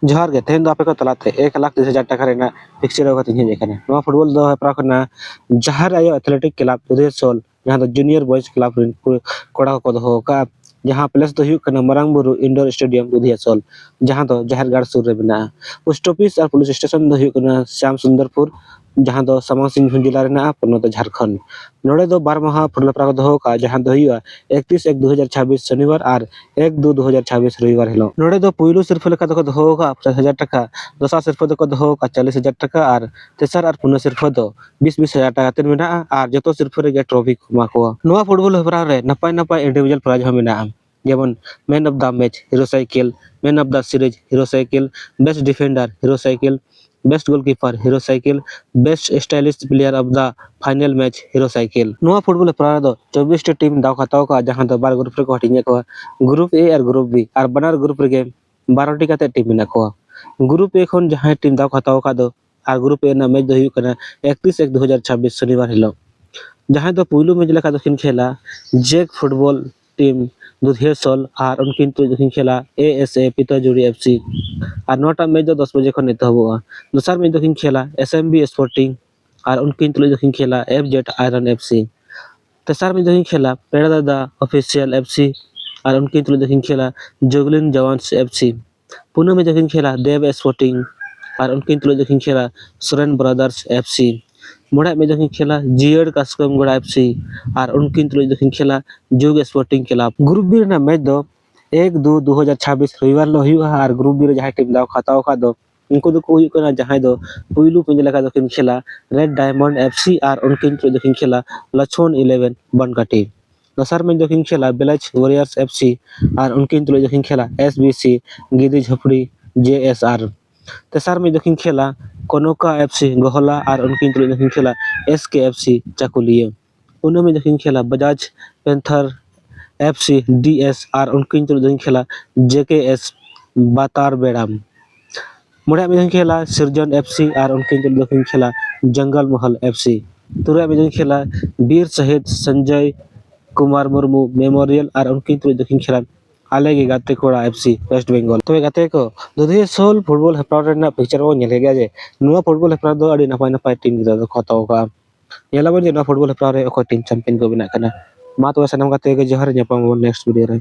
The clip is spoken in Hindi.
जोहार गे तेहन दो आपे को तलाते 1,30,000 टाका रेना फिक्सर होगा हेज एखाने नोआ फुटबॉल दो हेपरा खना जहार आयो एथलेटिक क्लब दुधेसोल जहां दो जूनियर बॉयज क्लब रिन कोड़ा को दो का जहां प्लेस दो हुयुक कना मरांग बुरु इंडोर स्टेडियम दुधेसोल जहां दो जहरगाड़ सुर रे बिना पोस्ट ऑफिस और पुलिस स्टेशन दो हुयुक कना श्याम सुंदरपुर जहां दो समांग सिंह जिला रेना पनोत झारखंड नोड़े दो 12 माह फुटबॉल प्रा को दो का जहां दो हुआ 31/1/2026 शनिवार और 1/2/2026 रविवार हिलो नोड़े दो पुइलु सिरफा लेका दो दो का 50,000 टाका दोसा सिरफा दो दो का 40,000 टाका और तेसर और पुना सिरफा दो 20,000 टाका तेन मेना और जतो सिरफा रे ट्रॉफी मा को नोआ फुटबॉल हेपरा रे नपाय नपाय इंडिविजुअल प्राइज हो मेना जेमन man of the match hero cycle man of the series hero cycle best defender hero cycle best goalkeeper hero cycle best stylish player of the final match hero cycle नोआ फुटबॉल प्रा दो 24 टी टीम दाव खाताव का जहां दो बार ग्रुप रे को हटिnya को ग्रुप ए और ग्रुप बी और बनार ग्रुप रे 12 टी काते टीम मेना को ग्रुप ए खन जहां टीम दाव खाताव का दो और ग्रुप ए ना मैच दो हुई कना 31/1/2026 शनिवार हिलो जहां दो पुइलु मैच लेका दखिन खेला जेक फुटबॉल टीम दुधेसोल और उनकिन तो दखिन खेला एएसए पिताजुड़ी एफसी और नोटा मैच दो 10 बजे खन एतहबुआ दोसर मैच दखिन खेला एसएमबी स्पोर्टिंग और उनकिन तो दखिन खेला एफजेड आयरन एफसी तेसर मैच दखिन खेला पेड़ादा ऑफिशियल एफसी और उनकिन तो दखिन खेला जुगलिन जवान्स एफसी पुणे में दखिन खेला देव स्पोर्टिंग और उनकिन तो दखिन खेला सोरेन ब्रदर्स एफसी मोड़ा में दखिन खेला जियर कास्कमगोड़ा एफसी और उनकिन तो दखिन खेला जुग स्पोर्टिंग क्लब ग्रुप बी ना मैच दो 1/2/2026 रविवार लो हुआ और ग्रुप बी रे जहां टीम दाव खाताव का दो उनको दो को हुई कना जहां दो पुइलु पेंज लेका दखिन खेला रेड डायमंड एफसी और उनकिन तो दखिन खेला लछन 11 बनकाटी दोसर में दखिन खेला विलेज वॉरियर्स एफसी और उनकिन तो दखिन खेला एसबीसी गिदी झपड़ी जेएसआर तेसर में दखिन खेला कोनोका एफसी गोहला और उनकिन तो दखिन खेला एसकेएफसी चाकुलिया पुणे में दखिन खेला बजाज पेंथर एफसी डीएस और उनकिन तो दखिन खेला जेकेएस बातार बेड़ाम मुड़ा में दखिन खेला सिरजन एफसी और उनकिन तो दखिन खेला जंगल महल एफसी तुरा में दखिन खेला वीर शहीद संजय कुमार मुर्मू मेमोरियल और उनकिन तो दखिन खेला आलेगे गाते कोड़ा एफसी वेस्ट बेंगल तो गाते को दुधेसोल फुटबॉल हेपरा रेना पिक्चर को नेले गया जे नुआ फुटबॉल हेपरा दो अडी नपाय नपाय टीम दो खताव का येला बन जे नुआ फुटबॉल हेपरा रे अखो टीम चैंपियन को बिना कना मा तो सनम गाते के जोहार नेक्स्ट वीडियो रे।